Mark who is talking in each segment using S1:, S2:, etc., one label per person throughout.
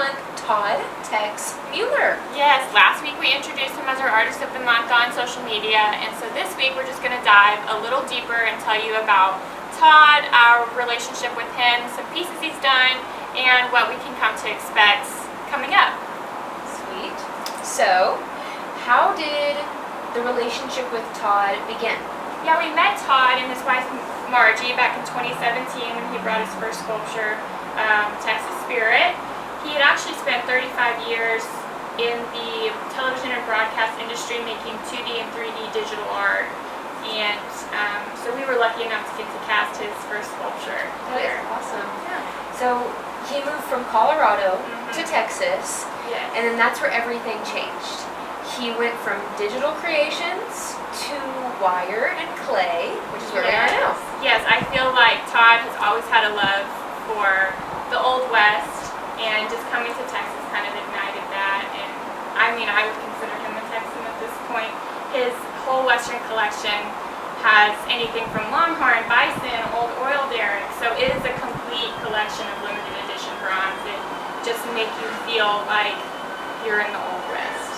S1: month, Todd Tex Mueller.
S2: Yes, last week we introduced him as our Artist of the Month on social media, and so this week we're just going to dive a little deeper and tell you about Todd, our relationship with him, some pieces he's done, and what we can come to expect coming up.
S1: Sweet. So, how did the relationship with Todd begin?
S2: Yeah, we met Todd and his wife Margie back in 2017 when he brought his first sculpture, Texas Spirit. He had actually spent 35 years in the television and broadcast industry making 2D and 3D digital art, and so we were lucky enough to get to cast his first sculpture.
S1: That is awesome.
S2: Yeah.
S1: So he moved from Colorado to Texas,
S2: Yes.
S1: and then that's where everything changed. He went from digital creations to wire and clay, which is where we are now.
S2: Yes, I feel like Todd has always had a love for the Old West, and just coming to Texas kind of ignited that. And I mean, I would consider him a Texan at this point. His whole Western collection has anything from Longhorn, Bison, Old Oil Derrick, so it is a complete collection of limited edition bronze that just make you feel like you're in the Old West.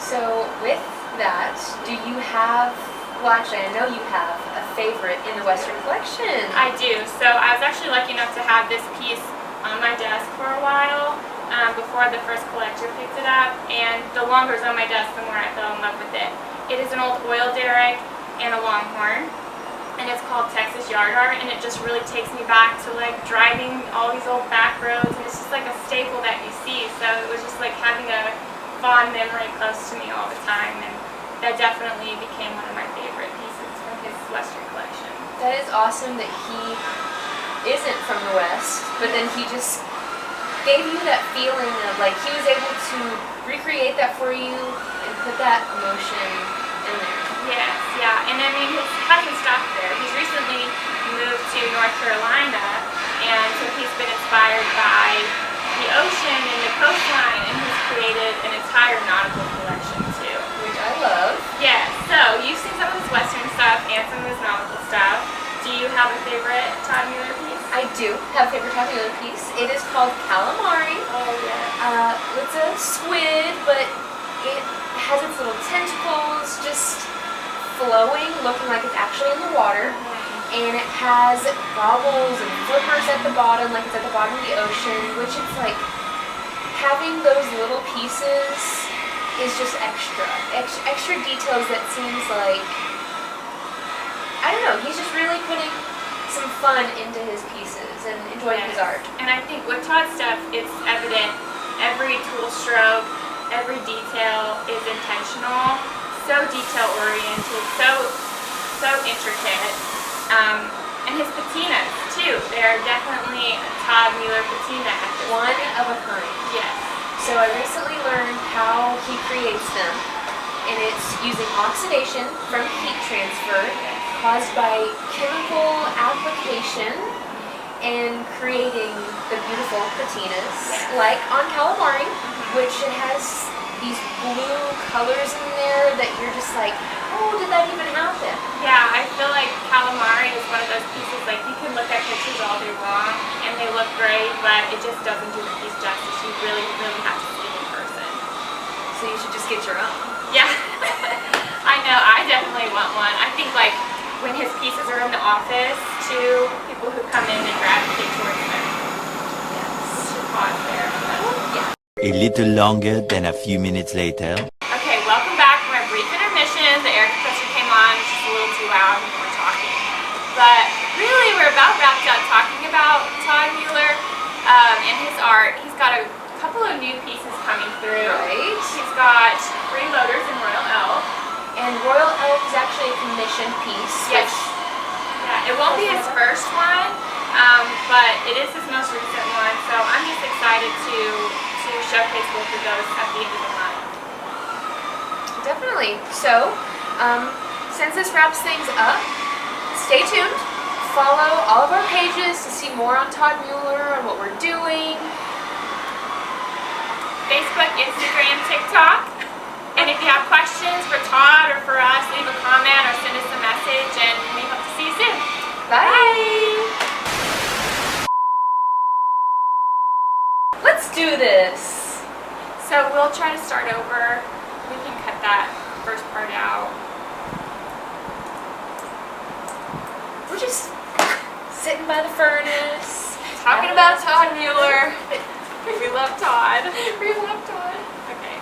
S1: So with that, do you have, well actually I know you have a favorite in the Western collection.
S2: I do. So I was actually lucky enough to have this piece on my desk for a while before the first collector picked it up, and the longer it's on my desk, the more I fell in love with it. It is an Old Oil Derrick and a Longhorn, and it's called Texas Yard Art, and it just really takes me back to like driving all these old back roads, and it's just like a staple that you see, so it was just like having a fond memory close to me all the time, and that definitely became one of my favorite pieces from his Western collection.
S1: That is awesome that he isn't from the West, but then he just gave you that feeling of like he was able to recreate that for you and put that emotion in there.
S2: Yes, yeah, and I mean, he hasn't stopped there. He's recently moved to North Carolina, and so he's been inspired by the ocean and the coastline, and he's created an entire nautical collection too.
S1: Which I love.
S2: Yes, so you've seen some of his Western stuff and some of his nautical stuff. Do you have a favorite Todd Mueller piece?
S1: I do have a favorite Todd Mueller piece. It is called Calamari.
S2: Oh, yeah.
S1: It's a squid, but it has its little tentacles just flowing, looking like it's actually in the water. And it has bobbles and flippers at the bottom, like it's at the bottom of the ocean, which it's like having those little pieces is just extra details that seems like, I don't know, he's just really putting some fun into his pieces and enjoying his art.
S2: And I think with Todd's stuff, it's evident every tool stroke, every detail is intentional, so detail oriented, so intricate. And his patinas too, they're definitely Todd Mueller patina at this
S1: One
S2: point.
S1: of a kind.
S2: Yes.
S1: So I recently learned how he creates them, and it's using oxidation from heat transfer caused by chemical application and creating the beautiful patinas, like on Calamari, which it has these blue colors in there that you're just like, oh, did that even happen?
S2: Yeah, I feel like Calamari is one of those pieces, like you can look at pictures all day long and they look great, but it just doesn't do the piece justice. You really, really have to see it in person.
S1: So you should just get your own.
S2: Yeah. I know, I definitely want one. I think like when his pieces are in the office too, people who come in and gravitate towards them. Yes. Should pause there. Yeah.
S3: A little longer than a few minutes later.
S2: Okay, welcome back from our brief intermission. The air compressor came on, it's just a little too loud when we're talking. But really, we're about wrapped up talking about Todd Mueller and his art. He's got a couple of new pieces coming through.
S1: Right.
S2: He's got Freeloaders and Royal Elk.
S1: And Royal Elk is actually a commissioned piece.
S2: Yes. Yeah, it won't be his first one, but it is his most recent one. So I'm just excited to showcase both of those at the end of the month.
S1: Definitely. So, since this wraps things up, stay tuned. Follow all of our pages to see more on Todd Mueller and what we're doing.
S2: Facebook, Instagram, TikTok. And if you have questions for Todd or for us, leave a comment or send us a message, and we hope to see you soon.
S1: Bye. Let's do this.
S2: will try to start over. We can cut that first part out.
S1: We're just sitting by the furnace.
S2: Talking about Todd Mueller. We love Todd.
S1: We love Todd.
S2: Okay.